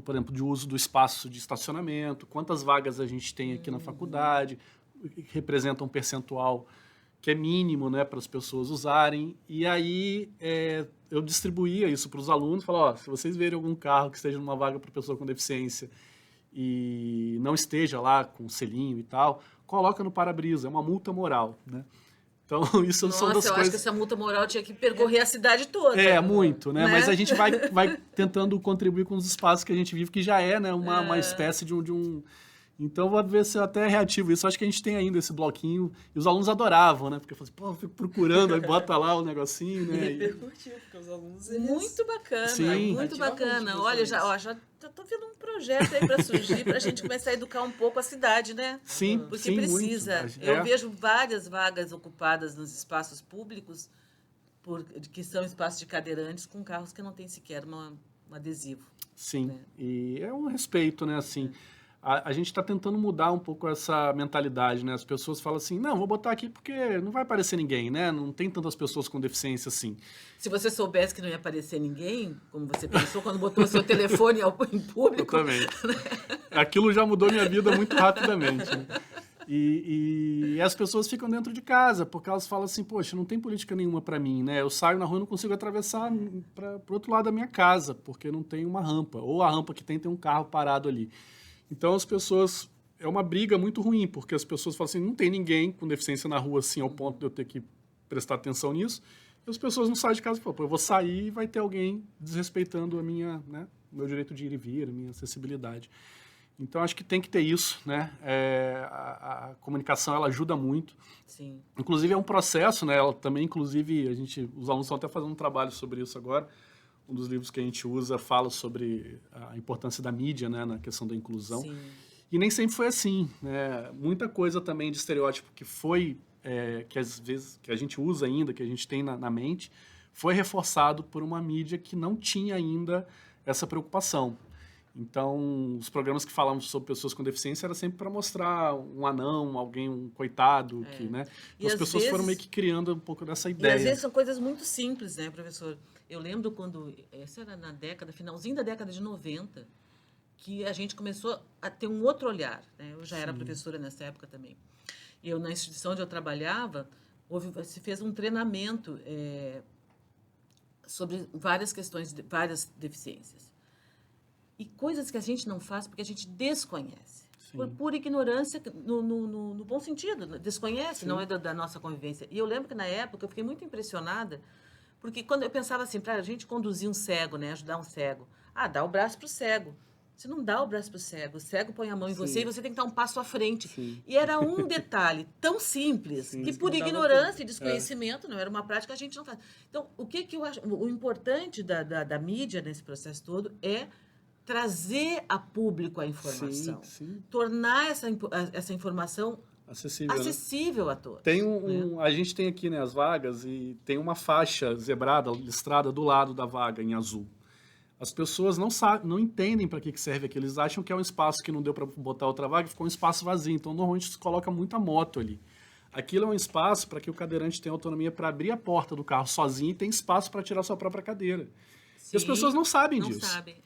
por exemplo, de uso do espaço de estacionamento, quantas vagas a gente tem aqui na faculdade, que representa um percentual que é mínimo, né, para as pessoas usarem. E aí eu distribuía isso para os alunos, falava, se vocês verem algum carro que esteja numa vaga para pessoa com deficiência e não esteja lá com selinho e tal, coloca no para-brisa, é uma multa moral, né? Então, isso são das coisas... acho que essa multa moral tinha que percorrer a cidade toda. Muito, né? Mas a gente vai tentando contribuir com os espaços que a gente vive, que já né, uma espécie de um... Então, vou ver se eu até reativo isso. Acho que a gente tem ainda esse bloquinho. E os alunos adoravam, né? Porque eu falei, eu fico procurando, aí bota lá o negocinho, né? E repercutiu, porque os alunos... Muito bacana, Sim. muito bacana. Olha, já tô vendo um projeto aí para surgir, para a gente começar a educar um pouco a cidade, né? Sim, porque precisa. Muito. Eu vejo várias vagas ocupadas nos espaços públicos, que são espaços de cadeirantes, com carros que não tem sequer um adesivo. Sim, né? E é um respeito, né? Assim, a gente está tentando mudar um pouco essa mentalidade, né? As pessoas falam assim, não, vou botar aqui porque não vai aparecer ninguém, né? Não tem tantas pessoas com deficiência assim. Se você soubesse que não ia aparecer ninguém, como você pensou quando botou seu telefone em público... Exatamente. Aquilo já mudou minha vida muito rapidamente. Né? E as pessoas ficam dentro de casa, porque elas falam assim, poxa, não tem política nenhuma para mim, né? Eu saio na rua e não consigo atravessar para o outro lado da minha casa, porque não tem uma rampa. Ou a rampa que tem um carro parado ali. Então, as pessoas... É uma briga muito ruim, porque as pessoas falam assim, não tem ninguém com deficiência na rua assim, ao ponto de eu ter que prestar atenção nisso. E as pessoas não saem de casa e falam, eu vou sair e vai ter alguém desrespeitando o meu direito de ir e vir, a minha acessibilidade. Então, acho que tem que ter isso, né? A comunicação, ela ajuda muito. Sim. Inclusive, é um processo, né? Ela também, inclusive, os alunos estão até fazendo um trabalho sobre isso agora. Um dos livros que a gente usa fala sobre a importância da mídia, né, na questão da inclusão. Sim. E nem sempre foi assim, né? Muita coisa também de estereótipo que foi, que às vezes que a gente usa ainda, que a gente tem na mente, foi reforçado por uma mídia que não tinha ainda essa preocupação. Então, os programas que falavam sobre pessoas com deficiência era sempre para mostrar um anão, alguém, um coitado, né? Então, as pessoas foram meio que criando um pouco dessa ideia. E às vezes são coisas muito simples, né, professor? Eu lembro quando, essa era finalzinho da década de 90, que a gente começou a ter um outro olhar, né? Eu já era professora nessa época também. E na instituição onde eu trabalhava, se fez um treinamento sobre várias questões, várias deficiências. E coisas que a gente não faz porque a gente desconhece. Por pura ignorância, no bom sentido, desconhece, não é da nossa convivência. E eu lembro que na época eu fiquei muito impressionada, porque quando eu pensava assim, para a gente conduzir um cego, né, ajudar um cego, dá o braço para o cego. Você não dá o braço para o cego põe a mão em você e você tem que dar um passo à frente. Sim. E era um detalhe tão simples que por ignorância e desconhecimento, não era uma prática, a gente não faz. Então, o que eu acho? O importante da mídia nesse processo todo é trazer a público a informação. Sim. Tornar essa informação Acessível, né? acessível a todos. Tem né? a gente tem aqui, né, as vagas e tem uma faixa zebrada, listrada do lado da vaga em azul. As pessoas não entendem para que serve aquilo. Eles acham que é um espaço que não deu para botar outra vaga, ficou um espaço vazio. Então, normalmente, se coloca muita moto ali. Aquilo é um espaço para que o cadeirante tenha autonomia para abrir a porta do carro sozinho e tem espaço para tirar sua própria cadeira. Sim, E as pessoas não sabem disso. Não sabem,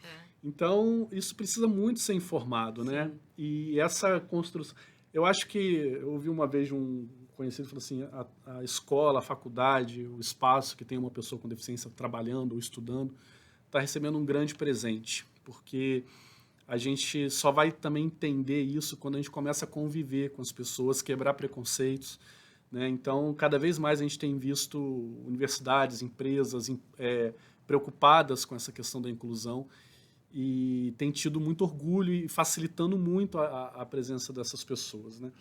Então, isso precisa muito ser informado, né? Sim. E essa construção... Eu acho que eu ouvi uma vez um conhecido falou assim, a escola, a faculdade, o espaço que tem uma pessoa com deficiência trabalhando ou estudando, está recebendo um grande presente, porque a gente só vai também entender isso quando a gente começa a conviver com as pessoas, quebrar preconceitos, né? Então, cada vez mais a gente tem visto universidades, empresas preocupadas com essa questão da inclusão e tem tido muito orgulho e facilitando muito a presença dessas pessoas, né?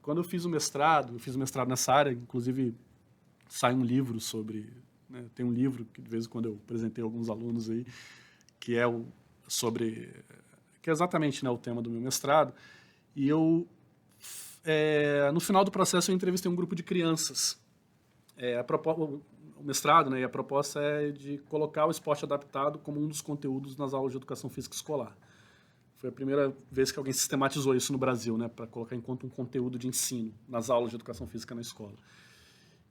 Quando eu fiz o mestrado nessa área, inclusive sai um livro sobre... Né, tem um livro que de vez em quando eu apresentei a alguns alunos aí, que é que é exatamente, né, o tema do meu mestrado, e eu, no final do processo, eu entrevistei um grupo de crianças. O mestrado, né, e a proposta é de colocar o esporte adaptado como um dos conteúdos nas aulas de educação física escolar. Foi a primeira vez que alguém sistematizou isso no Brasil, né, para colocar enquanto um conteúdo de ensino nas aulas de educação física na escola.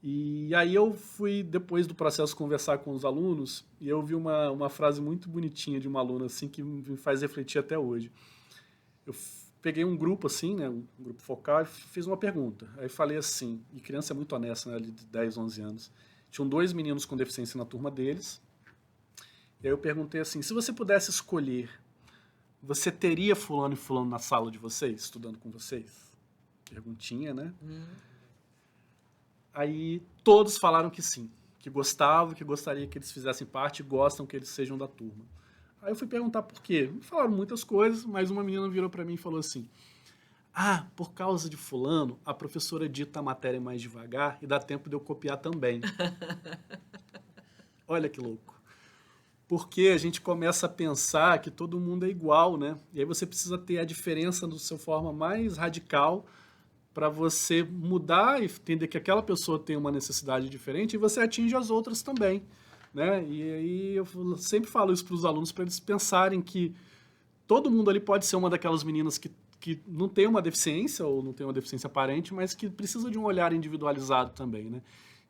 E aí eu fui, depois do processo, conversar com os alunos e eu vi uma frase muito bonitinha de uma aluna, assim, que me faz refletir até hoje. Eu peguei um grupo, assim, né, um grupo focal, e fiz uma pergunta. Aí falei assim, e criança é muito honesta, né, ali de 10, 11 anos. Tinham 2 meninos com deficiência na turma deles. E aí eu perguntei assim, se você pudesse escolher, você teria fulano e fulano na sala de vocês, estudando com vocês? Perguntinha, né? Aí todos falaram que sim, que gostavam, que gostaria que eles fizessem parte, gostam que eles sejam da turma. Aí eu fui perguntar por quê. Me falaram muitas coisas, mas uma menina virou para mim e falou assim, por causa de fulano, a professora dita a matéria mais devagar e dá tempo de eu copiar também. Olha que louco. Porque a gente começa a pensar que todo mundo é igual, né? E aí você precisa ter a diferença da sua forma mais radical para você mudar e entender que aquela pessoa tem uma necessidade diferente e você atinge as outras também, né? E aí eu sempre falo isso para os alunos, para eles pensarem que todo mundo ali pode ser uma daquelas meninas que não tem uma deficiência ou não tem uma deficiência aparente, mas que precisa de um olhar individualizado também, né?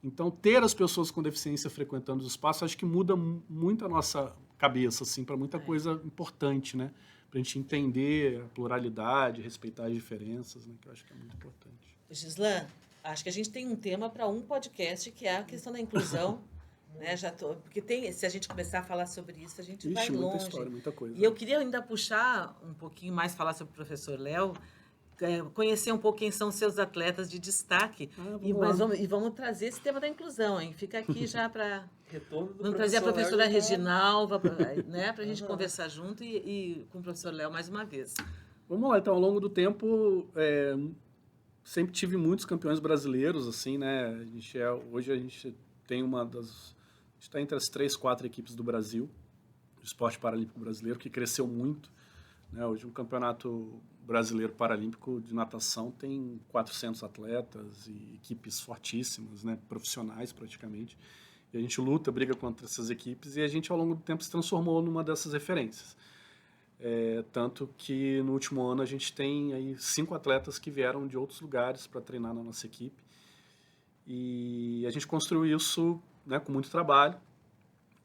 Então, ter as pessoas com deficiência frequentando os espaços, acho que muda muito a nossa cabeça, assim, para muita coisa importante, né? Para a gente entender a pluralidade, respeitar as diferenças, né? Que eu acho que é muito importante. Gislan, acho que a gente tem um tema para um podcast, que é a questão da inclusão. Né? Porque se a gente começar a falar sobre isso, a gente vai longe. Muita história, muita coisa. E eu queria ainda puxar um pouquinho mais, falar sobre o professor Léo, conhecer um pouco quem são seus atletas de destaque. Vamos trazer esse tema da inclusão, hein? Fica aqui já para... Vamos trazer a professora Reginalva, né? Para a gente conversar junto e com o professor Léo mais uma vez. Vamos lá, então, ao longo do tempo, sempre tive muitos campeões brasileiros, assim, né? Hoje a gente tem a gente está entre as 3, 4 equipes do Brasil, do esporte paralímpico brasileiro, que cresceu muito, né? Hoje um campeonato brasileiro paralímpico de natação tem 400 atletas e equipes fortíssimas, né? Profissionais praticamente. E a gente luta, briga contra essas equipes e a gente, ao longo do tempo, se transformou numa dessas referências. Tanto que no último ano a gente tem aí 5 atletas que vieram de outros lugares para treinar na nossa equipe. E a gente construiu isso, né, com muito trabalho,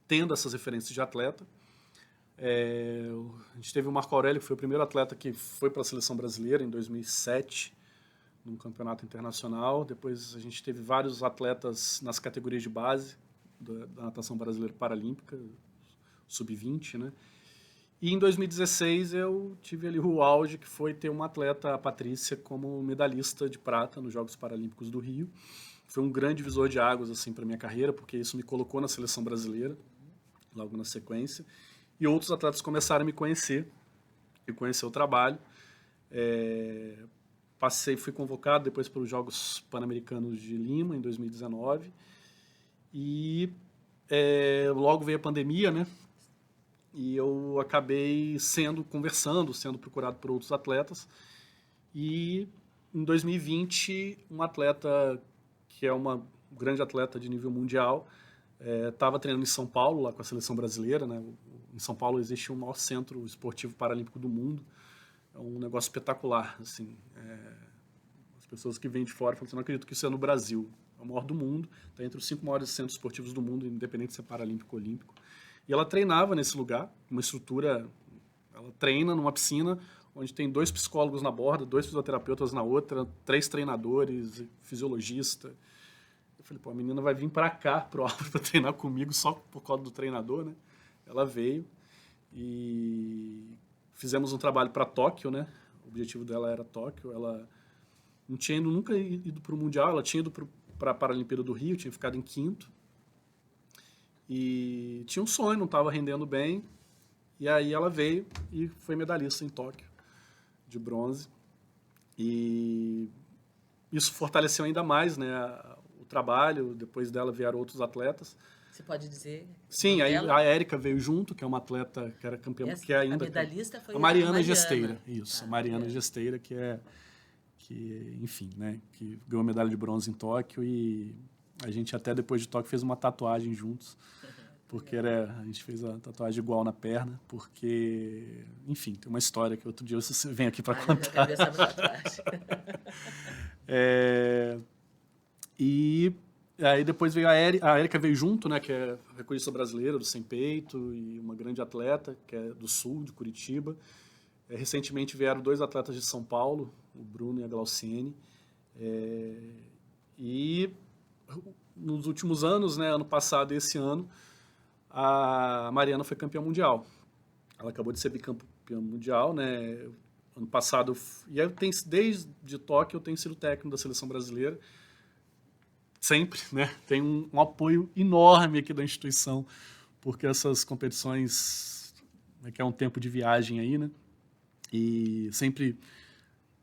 tendo essas referências de atleta. A gente teve o Marco Aurélio, que foi o primeiro atleta que foi para a seleção brasileira em 2007, num campeonato internacional. Depois a gente teve vários atletas nas categorias de base da natação brasileira paralímpica, sub-20, né? E em 2016 eu tive ali o auge, que foi ter uma atleta, a Patrícia, como medalhista de prata nos Jogos Paralímpicos do Rio. Foi um grande divisor de águas assim, para a minha carreira, porque isso me colocou na seleção brasileira, logo na sequência. E outros atletas começaram a me conhecer e conhecer o trabalho. Fui convocado depois para os Jogos Pan-Americanos de Lima, em 2019. E logo veio a pandemia, né? E eu acabei sendo procurado por outros atletas. E em 2020, um atleta que é uma grande atleta de nível mundial, estava treinando em São Paulo, lá com a seleção brasileira, né? Em São Paulo existe o maior centro esportivo paralímpico do mundo. É um negócio espetacular, assim. As pessoas que vêm de fora falam assim, não acredito que isso é no Brasil. É o maior do mundo, está entre os 5 maiores centros esportivos do mundo, independente se é paralímpico ou olímpico. E ela treinava nesse lugar, uma estrutura, ela treina numa piscina onde tem 2 psicólogos na borda, 2 fisioterapeutas na outra, 3 treinadores, fisiologista. Eu falei, pô, a menina vai vir para cá, pro Alves, para treinar comigo só por causa do treinador, né? Ela veio e fizemos um trabalho para Tóquio, né? O objetivo dela era Tóquio. Ela não tinha nunca ido para o Mundial, ela tinha ido para a Paralimpíada do Rio, tinha ficado em 5º. E tinha um sonho, não estava rendendo bem. E aí ela veio e foi medalhista em Tóquio, de bronze. E isso fortaleceu ainda mais, né, o trabalho. Depois dela vieram outros atletas. Você pode dizer? Sim, aí a Érica veio junto, que é uma atleta que era campeã, que é ainda... A medalhista foi a Mariana Gesteira. Isso, a Mariana Gesteira, que, enfim, né, que ganhou medalha de bronze em Tóquio, e a gente até depois de Tóquio fez uma tatuagem juntos, porque a gente fez a tatuagem igual na perna, porque, enfim, tem uma história que outro dia você vem aqui para contar. Eu quero ver essa tatuagem. E aí depois veio a Érica veio junto, né, que é recordista brasileira do sem peito e uma grande atleta, que é do sul, de Curitiba. Recentemente vieram 2 atletas de São Paulo, o Bruno e a Glauciene. E nos últimos anos, né, ano passado e esse ano, a Mariana foi campeã mundial. Ela acabou de ser bicampeã mundial, né? Ano passado, e eu tenho, desde Tóquio eu tenho sido técnico da seleção brasileira. Sempre, né? Tem um apoio enorme aqui da instituição, porque essas competições que é um tempo de viagem aí, né? E sempre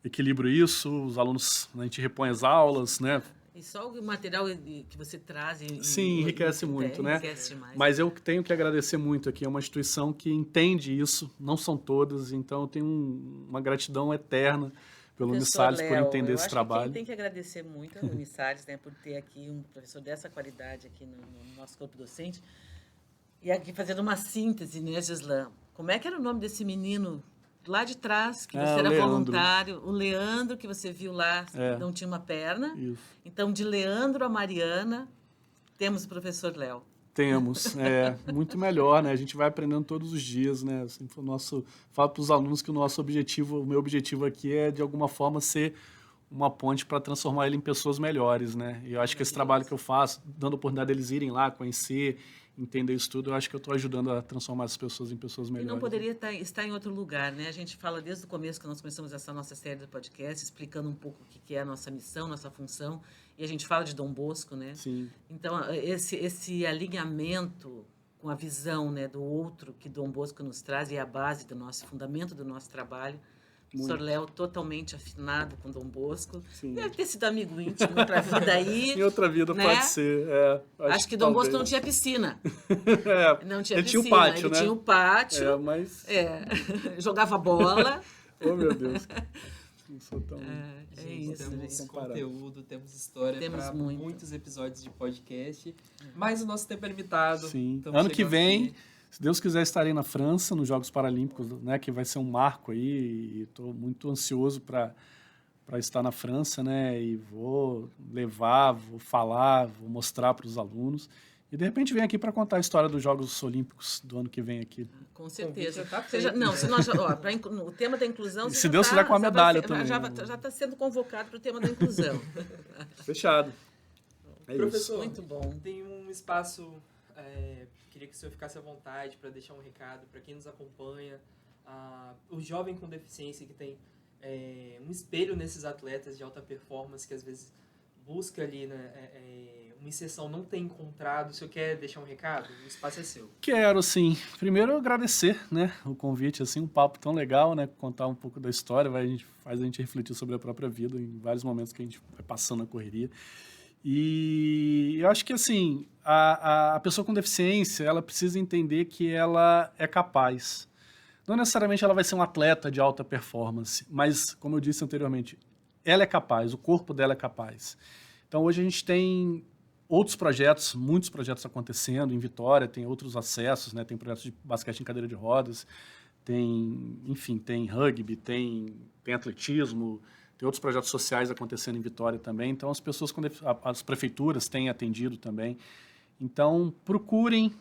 equilibro isso, os alunos, a gente repõe as aulas, né? E só o material que você traz... Sim, enriquece muito, né? Enriquece demais. Mas eu tenho que agradecer muito aqui, é uma instituição que entende isso, não são todas, então eu tenho uma gratidão eterna pelo Unisalles por entender esse trabalho. Quem tem que agradecer muito ao Unisalles, né, por ter aqui um professor dessa qualidade aqui no nosso corpo docente. E aqui fazendo uma síntese, né, Gislan? Como é que era o nome desse menino lá de trás, que você era Leandro. Voluntário? O Leandro, que você viu lá, não tinha uma perna. Isso. Então, de Leandro a Mariana, temos o professor Léo. Temos, muito melhor, né? A gente vai aprendendo todos os dias, né? Assim, falo para os alunos que o meu objetivo aqui é, de alguma forma, ser uma ponte para transformar ele em pessoas melhores, né? E eu acho que esse trabalho que eu faço, dando a oportunidade deles irem lá, conhecer, entender isso tudo, eu acho que eu estou ajudando a transformar as pessoas em pessoas melhores. E não poderia estar em outro lugar, né? A gente fala desde o começo que nós começamos essa nossa série de podcast, explicando um pouco o que é a nossa missão, nossa função, e a gente fala de Dom Bosco, né? Sim. Então, esse alinhamento com a visão, né, do outro que Dom Bosco nos traz, e é a base do nosso fundamento do nosso trabalho. O Sr. Léo, totalmente afinado com Dom Bosco. Sim. Deve ter sido amigo íntimo em outra vida aí. Em outra vida, né? Pode ser. Acho que Dom Bosco não tinha piscina. Não tinha piscina. Tinha o pátio, ele tinha o pátio. Mas... jogava bola. Oh, meu Deus. Não sou tão... isso. Temos conteúdo, temos história para muitos episódios de podcast. Mas o nosso tempo é limitado. Sim. Ano que vem... Se Deus quiser, estarei na França, nos Jogos Paralímpicos, né, que vai ser um marco aí, e estou muito ansioso para estar na França, né, e vou levar, vou falar, vou mostrar para os alunos. E, de repente, vem aqui para contar a história dos Jogos Olímpicos do ano que vem aqui. Com certeza. O tema da inclusão... Se Deus quiser, com a medalha também. Já está sendo convocado para o tema da inclusão. Fechado. Professor, muito bom. Tem um espaço... queria que o senhor ficasse à vontade para deixar um recado para quem nos acompanha, o jovem com deficiência que tem um espelho nesses atletas de alta performance que às vezes busca ali, né, uma inserção, não tem encontrado. O senhor quer deixar um recado? O espaço é seu. Quero, sim. Primeiro, agradecer, né, o convite, assim, um papo tão legal, né, contar um pouco da história, faz a gente refletir sobre a própria vida em vários momentos que a gente vai passando na correria. E eu acho que, assim, a pessoa com deficiência, ela precisa entender que ela é capaz. Não necessariamente ela vai ser um atleta de alta performance, mas, como eu disse anteriormente, ela é capaz, o corpo dela é capaz. Então, hoje a gente tem outros projetos, muitos projetos acontecendo em Vitória, tem outros acessos, né? Tem projetos de basquete em cadeira de rodas, enfim, tem rugby, tem atletismo, tem outros projetos sociais acontecendo em Vitória também. Então, as prefeituras têm atendido também. Então, procurem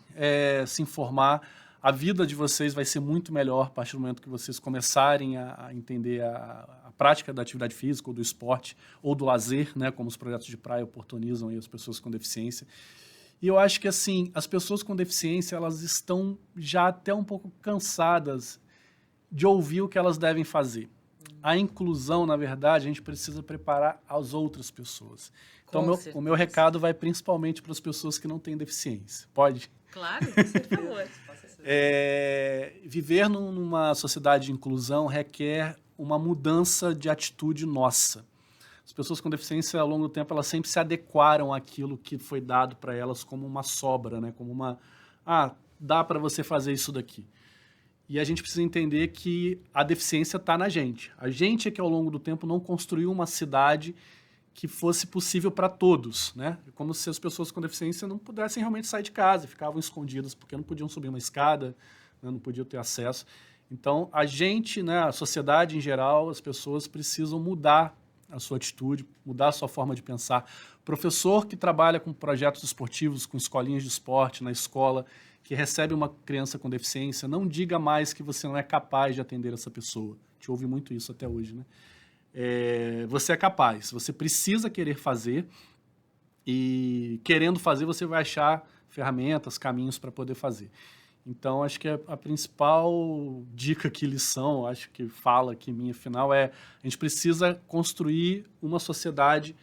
se informar. A vida de vocês vai ser muito melhor a partir do momento que vocês começarem a entender a prática da atividade física, ou do esporte, ou do lazer, né, como os projetos de praia oportunizam aí as pessoas com deficiência. E eu acho que, assim, as pessoas com deficiência, elas estão já até um pouco cansadas de ouvir o que elas devem fazer. A inclusão, na verdade, a gente precisa preparar as outras pessoas. Então, o meu recado vai principalmente para as pessoas que não têm deficiência. Pode? Claro, por favor. Viver numa sociedade de inclusão requer uma mudança de atitude nossa. As pessoas com deficiência, ao longo do tempo, elas sempre se adequaram àquilo que foi dado para elas como uma sobra, né? Como dá para você fazer isso daqui. E a gente precisa entender que a deficiência está na gente. A gente é que, ao longo do tempo, não construiu uma cidade que fosse possível para todos, né? Como se as pessoas com deficiência não pudessem realmente sair de casa, ficavam escondidas porque não podiam subir uma escada, né? Não podiam ter acesso. Então, a gente, né, a sociedade em geral, as pessoas precisam mudar a sua atitude, mudar a sua forma de pensar. Professor que trabalha com projetos esportivos, com escolinhas de esporte na escola, que recebe uma criança com deficiência, não diga mais que você não é capaz de atender essa pessoa. A gente ouve muito isso até hoje, né? Você é capaz, você precisa querer fazer, e querendo fazer você vai achar ferramentas, caminhos para poder fazer. Então, acho que a principal dica aqui, lição, acho que fala aqui minha final, a gente precisa construir uma sociedade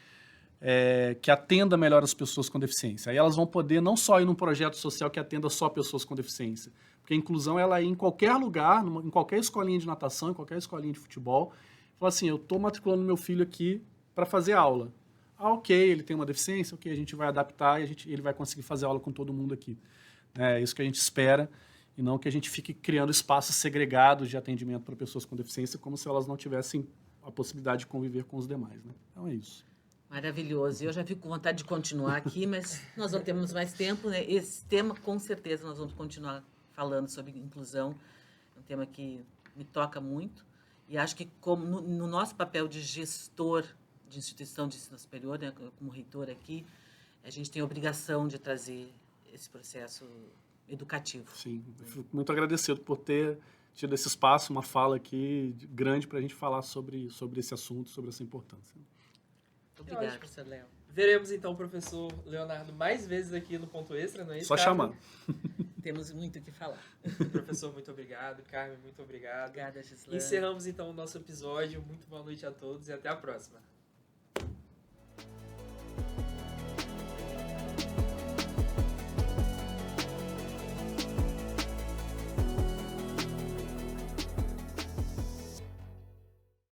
que atenda melhor as pessoas com deficiência. Aí elas vão poder não só ir num projeto social que atenda só pessoas com deficiência, porque a inclusão ela é em qualquer lugar, em qualquer escolinha de natação, em qualquer escolinha de futebol. Fala assim, eu estou matriculando meu filho aqui para fazer aula. Ok, ele tem uma deficiência, ok, a gente vai adaptar e ele vai conseguir fazer aula com todo mundo aqui. É isso que a gente espera, e não que a gente fique criando espaços segregados de atendimento para pessoas com deficiência, como se elas não tivessem a possibilidade de conviver com os demais, né? Então é isso. Maravilhoso. Eu já fico com vontade de continuar aqui, mas nós não temos mais tempo, né? Esse tema, com certeza, nós vamos continuar falando sobre inclusão. É um tema que me toca muito. E acho que, como no nosso papel de gestor de instituição de ensino superior, né, como reitor aqui, a gente tem a obrigação de trazer esse processo educativo. Sim, eu fico muito agradecido por ter tido esse espaço, uma fala aqui grande para a gente falar sobre esse assunto, sobre essa importância. Obrigada, professor Léo. Veremos, então, o professor Leonardo mais vezes aqui no Ponto Extra, não é isso, Só Carmen? chamar. Temos muito o que falar. Professor, muito obrigado. Carmen, muito obrigado. Obrigada, Gislane. Encerramos, então, o nosso episódio. Muito boa noite a todos e até a próxima.